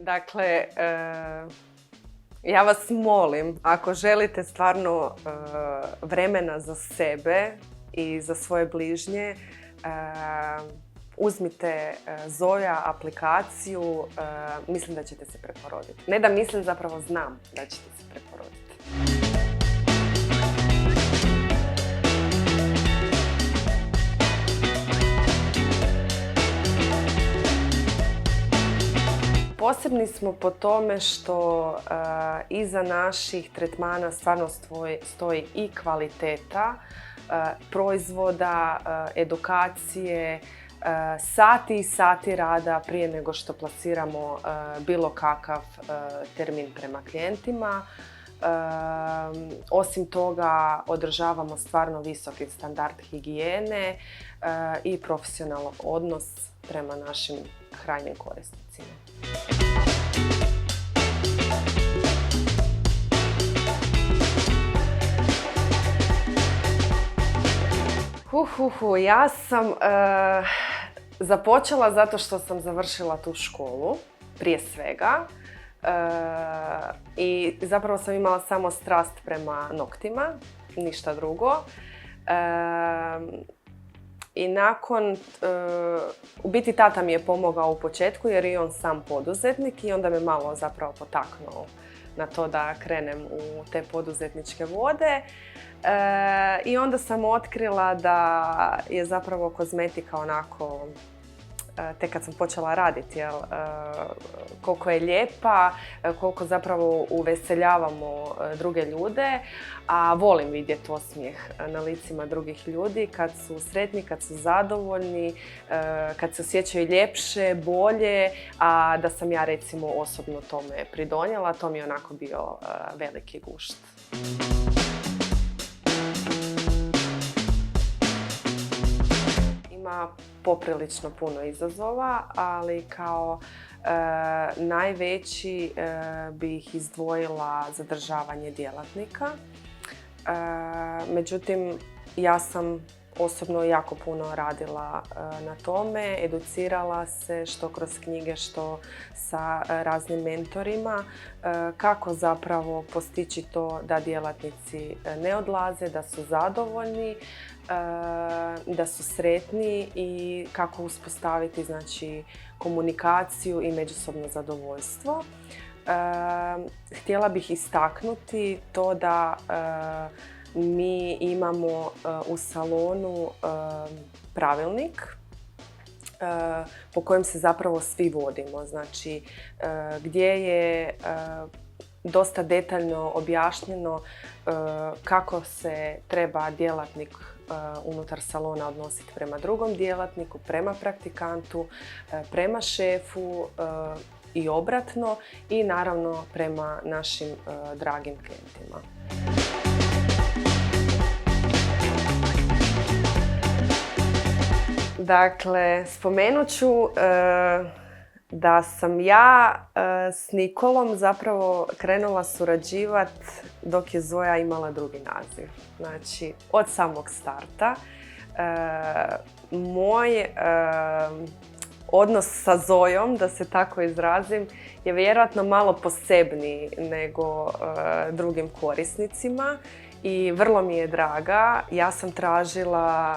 Dakle, ja vas molim, ako želite stvarno vremena za sebe i za svoje bližnje, uzmite Zoja aplikaciju, mislim da ćete se preporoditi. Ne da mislim, zapravo znam da ćete se preporoditi. Posebni smo po tome što iza naših tretmana stvarno stoji i kvaliteta proizvoda, edukacije, sati i sati rada prije nego što plasiramo bilo kakav termin prema klijentima. Osim toga, održavamo stvarno visoki standard higijene i profesionalan odnos prema našim krajnjim korisnicima. Ja sam započela zato što sam završila tu školu, prije svega. I zapravo sam imala samo strast prema noktima, ništa drugo. I nakon, u biti tata mi je pomogao u početku jer je on sam poduzetnik i onda me malo zapravo potaknuo na to da krenem u te poduzetničke vode. I onda sam otkrila da je zapravo kozmetika onako, tek kad sam počela raditi, koliko je lijepa, koliko zapravo uveseljavamo druge ljude, a volim vidjeti osmijeh na licima drugih ljudi kad su sretni, kad su zadovoljni, kad se osjećaju ljepše, bolje, a da sam ja recimo osobno tome pridonijela, to mi je onako bio veliki gušt. Ima poprilično puno izazova, ali kao najveći bih izdvojila zadržavanje djelatnika. Međutim, ja sam osobno jako puno radila na tome, educirala se što kroz knjige, što sa raznim mentorima, kako zapravo postići to da djelatnici ne odlaze, da su zadovoljni, da su sretni i kako uspostaviti, znači, komunikaciju i međusobno zadovoljstvo. Htjela bih istaknuti to da mi imamo u salonu pravilnik po kojem se zapravo svi vodimo, znači gdje je dosta detaljno objašnjeno kako se treba djelatnik unutar salona odnositi prema drugom djelatniku, prema praktikantu, prema šefu i obratno i naravno prema našim dragim klijentima. Dakle, spomenut ću da sam ja s Nikolom zapravo krenula surađivati dok je Zoja imala drugi naziv. Znači, od samog starta. Moj odnos sa Zojom, da se tako izrazim, je vjerojatno malo posebniji nego drugim korisnicima. I vrlo mi je draga. Ja sam tražila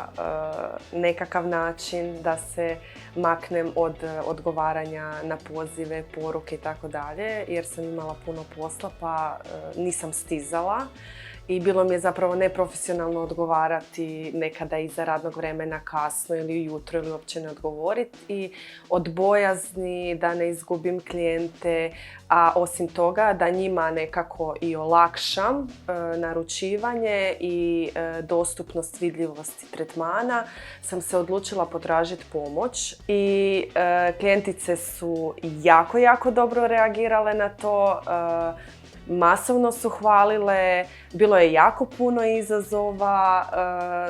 nekakav način da se maknem od odgovaranja na pozive, poruke i tako dalje, jer sam imala puno posla pa nisam stizala. I bilo mi je zapravo neprofesionalno odgovarati nekada iza radnog vremena kasno ili ujutro ili uopće ne odgovoriti. I od bojazni da ne izgubim klijente, a osim toga da njima nekako i olakšam naručivanje i dostupnost vidljivosti tretmana, sam se odlučila potražiti pomoć. I klijentice su jako dobro reagirale na to. Masovno su hvalile, bilo je jako puno izazova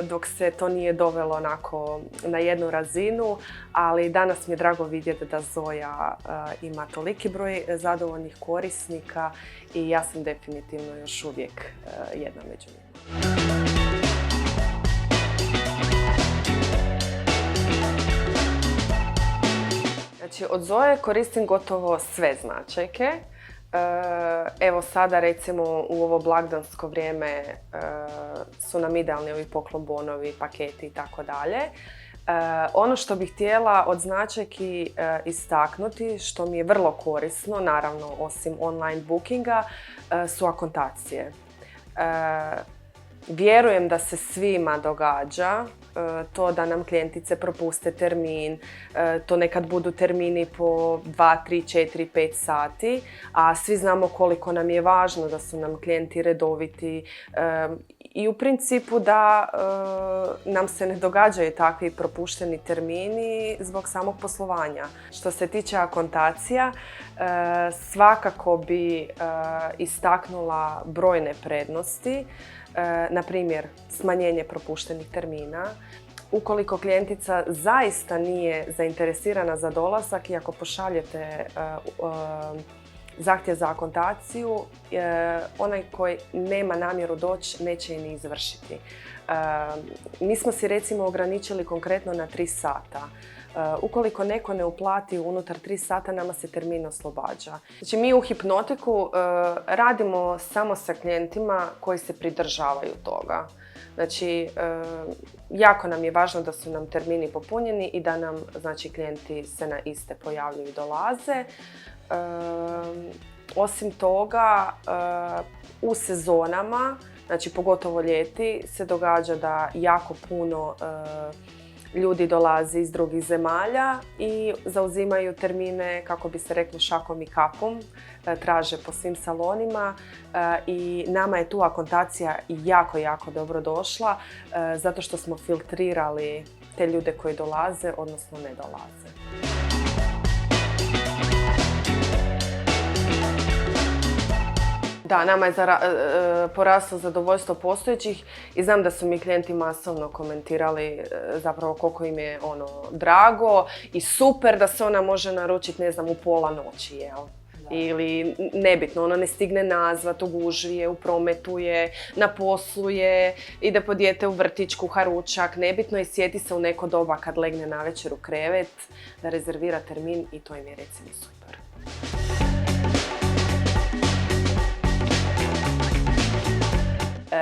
dok se to nije dovelo onako na jednu razinu, ali danas mi je drago vidjeti da Zoja ima toliki broj zadovoljnih korisnika i ja sam definitivno još uvijek jedna među njima. Znači, od Zoe koristim gotovo sve značajke. Evo sada recimo u ovo blagdansko vrijeme su nam idealni ovi poklon bonovi, paketi i tako dalje. Ono što bih htjela od značajki istaknuti, što mi je vrlo korisno, naravno osim online bookinga, su akontacije. Vjerujem da se svima događa to da nam klijentice propuste termin, to nekad budu termini po 2, 3, 4, 5 sati, a svi znamo koliko nam je važno da su nam klijenti redoviti i u principu da nam se ne događaju takvi propušteni termini zbog samog poslovanja. Što se tiče akontacija, svakako bi istaknula brojne prednosti. Na primjer, smanjenje propuštenih termina. Ukoliko klijentica zaista nije zainteresirana za dolazak i ako pošaljete zahtjev za akontaciju, onaj koji nema namjeru doći neće je ni izvršiti. Mi smo si recimo ograničili konkretno na 3 sata. Ukoliko neko ne uplati unutar 3 sata, nama se termin oslobađa. Znači, mi u Hipnotiku radimo samo sa klijentima koji se pridržavaju toga. Znači, jako nam je važno da su nam termini popunjeni i da nam, znači, klijenti se na iste pojavljuju i dolaze. Osim toga, u sezonama, znači pogotovo ljeti, se događa da jako puno ljudi dolazi iz drugih zemalja i zauzimaju termine, kako bi se reklo, šakom i kapom, traže po svim salonima i nama je tu akontacija jako, jako dobro došla zato što smo filtrirali te ljude koji dolaze, odnosno ne dolaze. Da, nama je poraslo zadovoljstvo postojećih i znam da su mi klijenti masovno komentirali zapravo koliko im je drago i super da se ona može naručiti, ne znam, u pola noći, jel? Ili nebitno, ona ne stigne nazvat, u gužvi je, u prometu je, na poslu je, ide po dijete u vrtić, kuha ručak, nebitno i sjeti se u neko doba kad legne navečer u krevet da rezervira termin i to im je recimo super.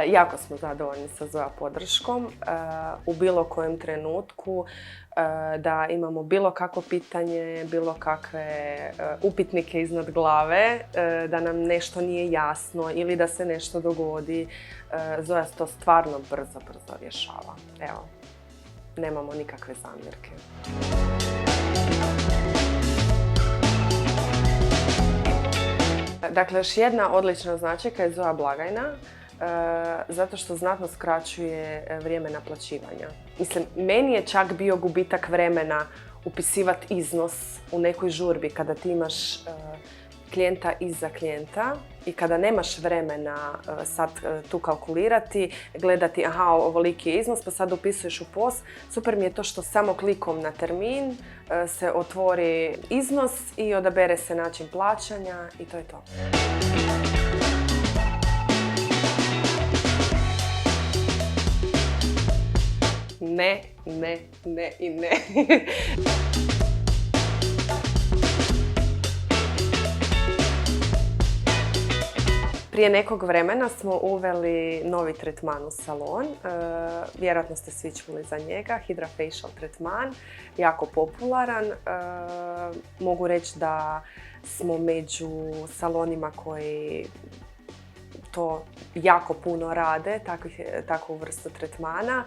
Jako smo zadovoljni sa Zoja podrškom u bilo kojem trenutku, da imamo bilo kakvo pitanje, bilo kakve upitnike iznad glave, da nam nešto nije jasno ili da se nešto dogodi. Zoja to stvarno brzo rješava. Evo, nemamo nikakve zamjerke. Dakle, još jedna odlična značajka je Zoja blagajna. Zato što znatno skraćuje vrijeme naplaćivanja. Mislim, meni je čak bio gubitak vremena upisivati iznos u nekoj žurbi kada ti imaš klijenta iza klijenta i kada nemaš vremena sad tu kalkulirati, gledati aha, ovoliki je iznos, pa sad upisuješ u POS. Super mi je to što samo klikom na termin se otvori iznos i odabere se način plaćanja i to je to. Ne, ne, ne i ne. Prije nekog vremena smo uveli novi tretman u salon. Vjerojatno ste svi čuli za njega, HydraFacial tretman, jako popularan. Mogu reći da smo među salonima koji to jako puno rade, takvu vrstu tretmana.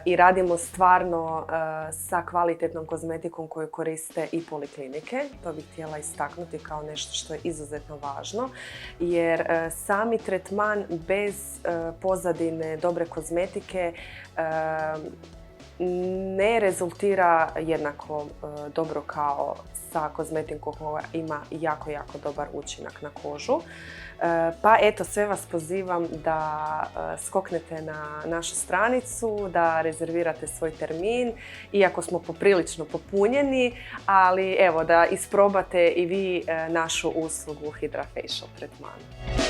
I radimo stvarno sa kvalitetnom kozmetikom koju koriste i poliklinike. To bih htjela istaknuti kao nešto što je izuzetno važno, jer sami tretman bez pozadine dobre kozmetike ne rezultira jednako dobro kao sa kozmetikom koja ima jako, jako dobar učinak na kožu. Pa eto, sve vas pozivam da skoknete na našu stranicu, da rezervirate svoj termin, iako smo poprilično popunjeni, ali evo da isprobate i vi našu uslugu HydraFacial tretmana.